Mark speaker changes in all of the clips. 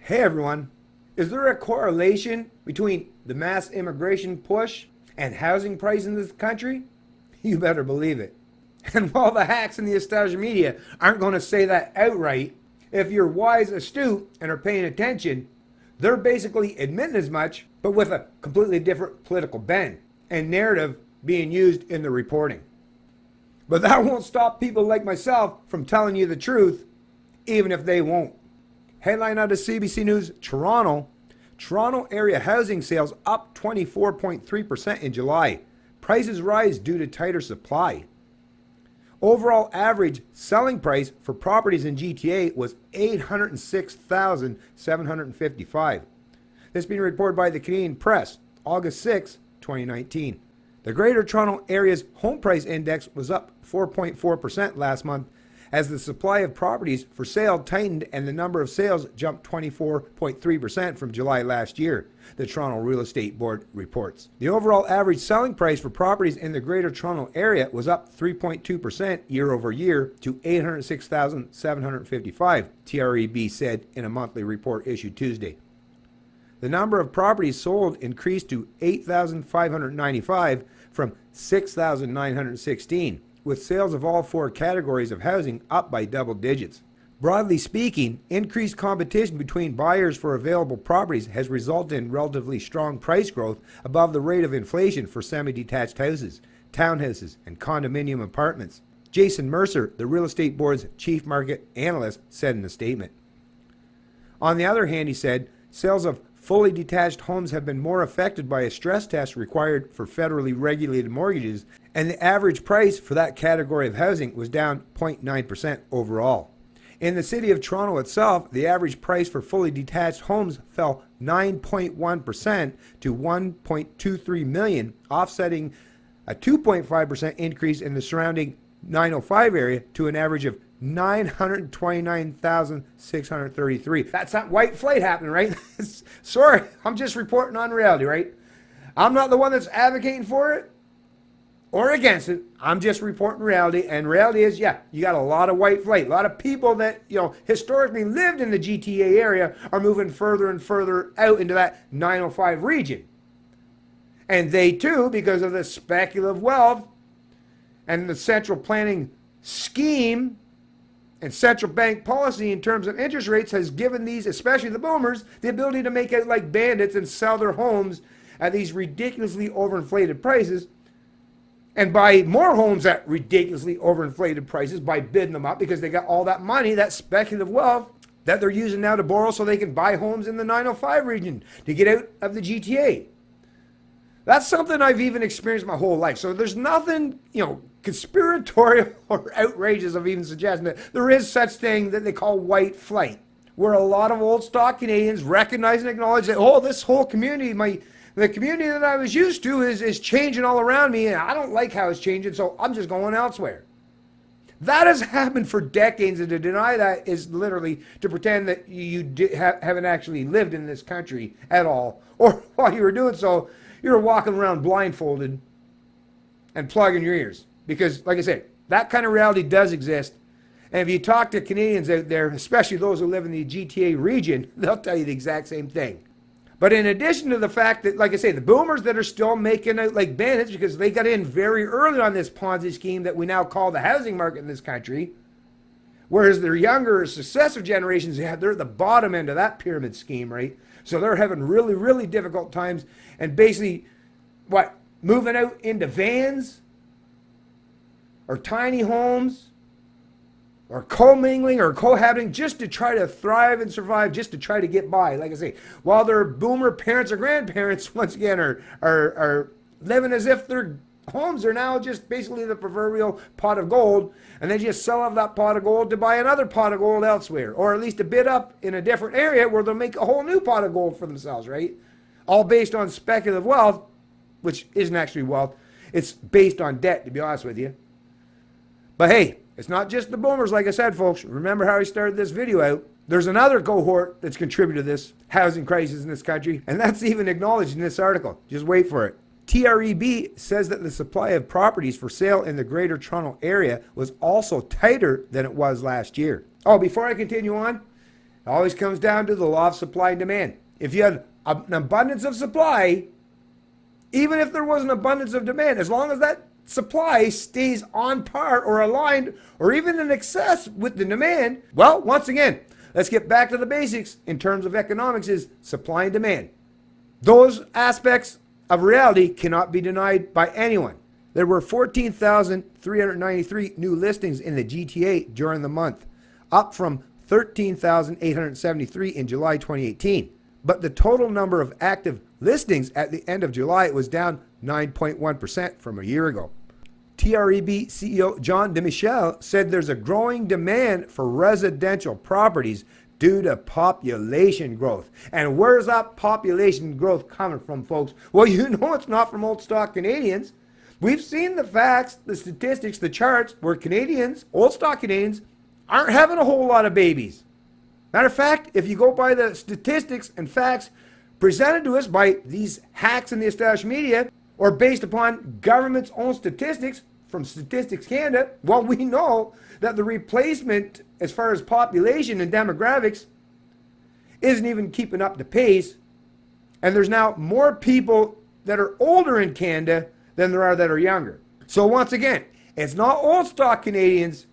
Speaker 1: Hey everyone, is there a correlation between the mass immigration push and housing prices in this country? You better believe it. And while the hacks in the establishment media aren't going to say that outright, if you're wise, astute, and are paying attention, they're basically admitting as much, but with a completely different political bend and narrative being used in the reporting. But that won't stop people like myself from telling you the truth, even if they won't. Headline out of CBC News, Toronto area housing sales up 24.3% in July. Prices rise due to tighter supply. Overall average selling price for properties in GTA was $806,755. This being reported by the Canadian Press, August 6, 2019. The Greater Toronto Area's home price index was up 4.4% last month as the supply of properties for sale tightened and the number of sales jumped 24.3% from July last year, the Toronto Real Estate Board reports. The overall average selling price for properties in the Greater Toronto Area was up 3.2% year over year to $806,755, TREB said in a monthly report issued Tuesday. The number of properties sold increased to 8,595 from 6,916, with sales of all four categories of housing up by double digits. Broadly speaking, increased competition between buyers for available properties has resulted in relatively strong price growth above the rate of inflation for semi-detached houses, townhouses, and condominium apartments. Jason Mercer, the Real Estate Board's chief market analyst, said in a statement. On the other hand, he said, sales of fully detached homes have been more affected by a stress test required for federally regulated mortgages, and the average price for that category of housing was down 0.9% overall. In the city of Toronto itself, the average price for fully detached homes fell 9.1% to $1.23 million, offsetting a 2.5% increase in the surrounding 905 area to an average of $929,633. That's not white flight happening, right? Sorry, I'm just reporting on reality, right? I'm not the one that's advocating for it or against it. I'm just reporting reality, and reality is, yeah, you got a lot of white flight. A lot of people that, historically lived in the GTA area are moving further and further out into that 905 region. And they too, because of the speculative wealth and the central planning scheme and central bank policy in terms of interest rates, has given these, especially the boomers, the ability to make out like bandits and sell their homes at these ridiculously overinflated prices and buy more homes at ridiculously overinflated prices by bidding them up, because they got all that money, that speculative wealth that they're using now to borrow so they can buy homes in the 905 region to get out of the GTA. That's something I've even experienced my whole life. So there's nothing, conspiratorial or outrageous of even suggesting that there is such thing that they call white flight, where a lot of old stock Canadians recognize and acknowledge that, this whole community, the community that I was used to is changing all around me, and I don't like how it's changing, so I'm just going elsewhere. That has happened for decades, and to deny that is literally to pretend that you haven't actually lived in this country at all, or while you were doing so, you were walking around blindfolded and plugging your ears. Because, like I said, that kind of reality does exist. And if you talk to Canadians out there, especially those who live in the GTA region, they'll tell you the exact same thing. But in addition to the fact that, like I say, the boomers that are still making out like bandits because they got in very early on this Ponzi scheme that we now call the housing market in this country, whereas their younger successive generations, they're at the bottom end of that pyramid scheme, right? So they're having really, really difficult times and basically, moving out into vans or tiny homes or commingling or cohabiting just to try to thrive and survive, just to try to get by. Like I say, while their boomer parents or grandparents, once again, are living as if their homes are now just basically the proverbial pot of gold, and they just sell off that pot of gold to buy another pot of gold elsewhere, or at least a bid up in a different area where they'll make a whole new pot of gold for themselves, right? All based on speculative wealth, which isn't actually wealth. It's based on debt, to be honest with you. But hey, it's not just the boomers, like I said, folks. Remember how I started this video out. There's another cohort that's contributed to this housing crisis in this country, and that's even acknowledged in this article. Just wait for it. TREB says that the supply of properties for sale in the Greater Toronto Area was also tighter than it was last year. Oh, before I continue on, always comes down to the law of supply and demand. If you had an abundance of supply, even if there was an abundance of demand, as long as that supply stays on par or aligned or even in excess with the demand, well, once again, let's get back to the basics in terms of economics is supply and demand. Those aspects of reality cannot be denied by anyone. There were 14,393 new listings in the GTA during the month, up from 13,873 in July 2018. But the total number of active listings at the end of July was down 9.1% from a year ago. TREB CEO John DeMichel said there's a growing demand for residential properties due to population growth. And where's that population growth coming from, folks? Well, you know it's not from old stock Canadians. We've seen the facts, the statistics, the charts where Canadians, old stock Canadians, aren't having a whole lot of babies. Matter of fact, if you go by the statistics and facts presented to us by these hacks in the established media, or based upon government's own statistics from Statistics Canada, well, we know that the replacement as far as population and demographics isn't even keeping up the pace. And there's now more people that are older in Canada than there are that are younger. So once again, it's not old stock Canadians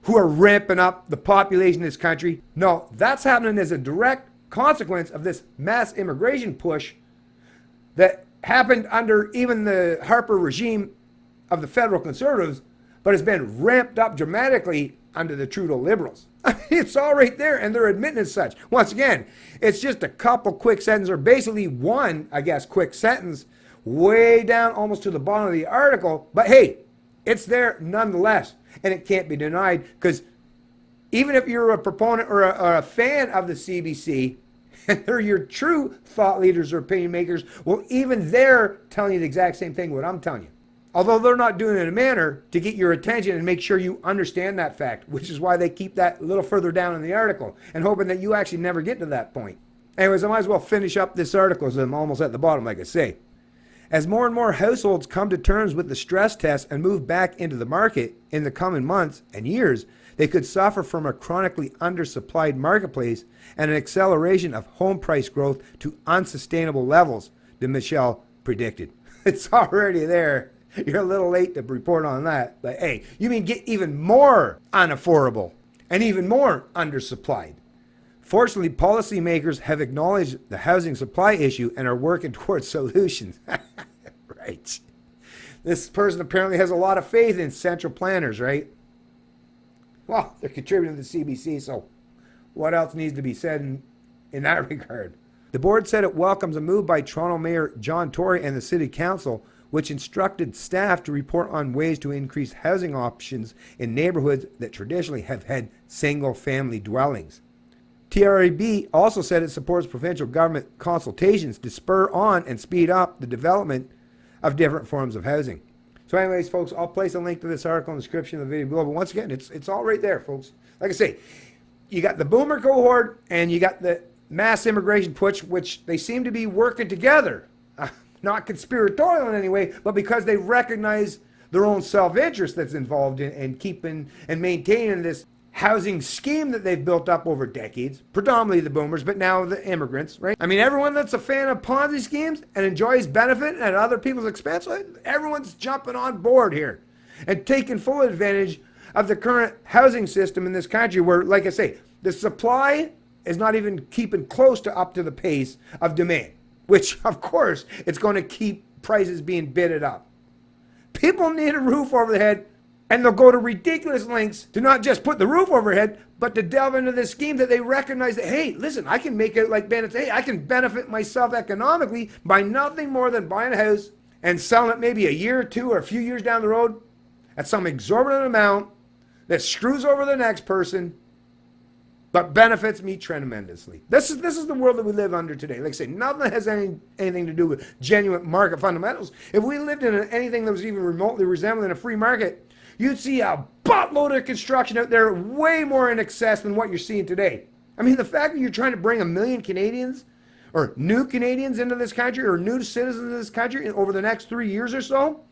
Speaker 1: who are ramping up the population in this country. No, that's happening as a direct consequence of this mass immigration push that happened under even the Harper regime of the federal Conservatives, but has been ramped up dramatically under the Trudeau Liberals. It's all right there, and they're admitting as such. Once again, it's just a couple quick sentences, or basically one, I guess, quick sentence, way down almost to the bottom of the article. But hey, it's there nonetheless, and it can't be denied, because even if you're a proponent or a fan of the CBC, and they're your true thought leaders or opinion makers, well, even they're telling you the exact same thing what I'm telling you. Although they're not doing it in a manner to get your attention and make sure you understand that fact, which is why they keep that a little further down in the article and hoping that you actually never get to that point. Anyways, I might as well finish up this article as I'm almost at the bottom, like I say. As more and more households come to terms with the stress test and move back into the market in the coming months and years, they could suffer from a chronically undersupplied marketplace and an acceleration of home price growth to unsustainable levels, DeMichel predicted. It's already there. You're a little late to report on that. But hey, you mean get even more unaffordable and even more undersupplied. Fortunately, policymakers have acknowledged the housing supply issue and are working towards solutions. Right. This person apparently has a lot of faith in central planners, right? Well, they're contributing to the CBC, so what else needs to be said in that regard? The board said it welcomes a move by Toronto Mayor John Tory and the City Council, which instructed staff to report on ways to increase housing options in neighborhoods that traditionally have had single-family dwellings. TREB also said it supports provincial government consultations to spur on and speed up the development of different forms of housing. So anyways, folks, I'll place a link to this article in the description of the video below. But once again, it's all right there, folks. Like I say, you got the boomer cohort and you got the mass immigration push, which they seem to be working together. Not conspiratorial in any way, but because they recognize their own self-interest that's involved in keeping and maintaining this housing scheme that they've built up over decades, predominantly the boomers, but now the immigrants, right? I mean, everyone that's a fan of Ponzi schemes and enjoys benefit at other people's expense, everyone's jumping on board here and taking full advantage of the current housing system in this country where, like I say, the supply is not even keeping close to up to the pace of demand, which, of course, it's going to keep prices being bidded up. People need a roof over their head, and they'll go to ridiculous lengths to not just put the roof overhead, but to delve into this scheme that they recognize that, hey, listen, I can make it like Bennett. Hey, I can benefit myself economically by nothing more than buying a house and selling it maybe a year or two or a few years down the road at some exorbitant amount that screws over the next person, but benefits me tremendously. This is the world that we live under today. Like I say, nothing that has anything to do with genuine market fundamentals. If we lived in anything that was even remotely resembling a free market, you'd see a buttload of construction out there way more in excess than what you're seeing today. I mean, the fact that you're trying to bring 1 million Canadians or new Canadians into this country or new citizens of this country over the next 3 years or so,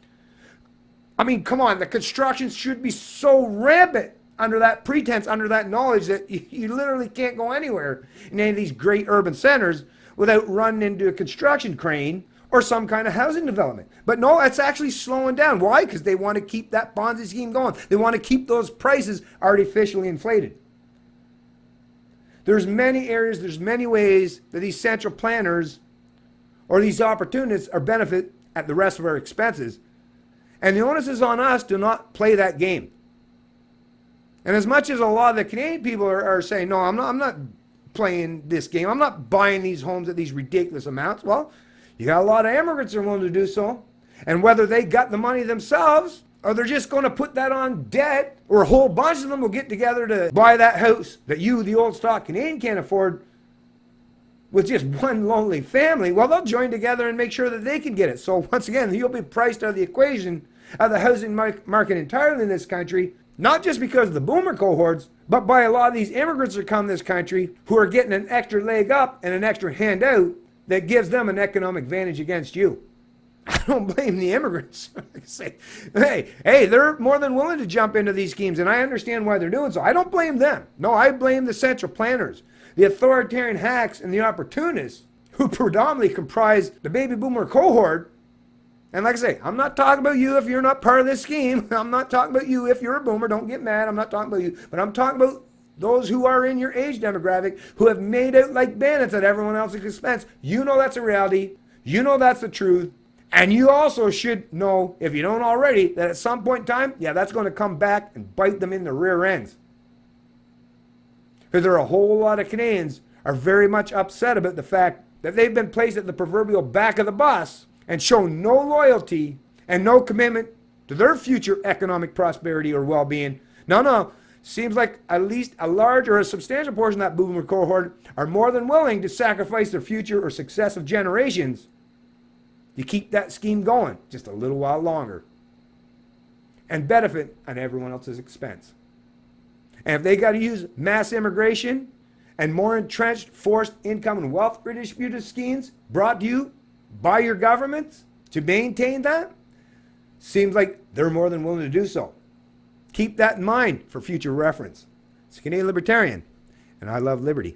Speaker 1: I mean, come on, the construction should be so rampant under that pretense, under that knowledge that you literally can't go anywhere in any of these great urban centers without running into a construction crane or some kind of housing development. But no, it's actually slowing down. Why? Because they want to keep that Ponzi scheme going. They want to keep those prices artificially inflated. There's many areas, there's many ways that these central planners or these opportunists are benefit at the rest of our expenses. And the onus is on us to not play that game. And as much as a lot of the Canadian people are saying, no, I'm not playing this game. I'm not buying these homes at these ridiculous amounts. Well, you got a lot of immigrants that are willing to do so. And whether they got the money themselves or they're just going to put that on debt, or a whole bunch of them will get together to buy that house that you, the old stock Canadian, can't afford with just one lonely family, well, they'll join together and make sure that they can get it. So once again, you'll be priced out of the equation of the housing market entirely in this country, not just because of the boomer cohorts, but by a lot of these immigrants that come to this country who are getting an extra leg up and an extra handout that gives them an economic advantage against you. I don't blame the immigrants. Say, hey, they're more than willing to jump into these schemes, and I understand why they're doing so. I don't blame them. No, I blame the central planners, the authoritarian hacks, and the opportunists who predominantly comprise the baby boomer cohort. And like I say, I'm not talking about you if you're not part of this scheme. I'm not talking about you if you're a boomer. Don't get mad. I'm not talking about you. But I'm talking about those who are in your age demographic who have made out like bandits at everyone else's expense. You know that's a reality. You know that's the truth. And you also should know, if you don't already, that at some point in time, yeah, that's going to come back and bite them in the rear ends. Because there are a whole lot of Canadians are very much upset about the fact that they've been placed at the proverbial back of the bus and shown no loyalty and no commitment to their future economic prosperity or well-being. No. Seems like at least a large or a substantial portion of that boomer cohort are more than willing to sacrifice their future or successive generations to keep that scheme going just a little while longer and benefit at everyone else's expense. And if they got to use mass immigration and more entrenched forced income and wealth redistributive schemes brought to you by your governments to maintain that, seems like they're more than willing to do so. Keep that in mind for future reference. It's Canadian Libertarian, and I love liberty.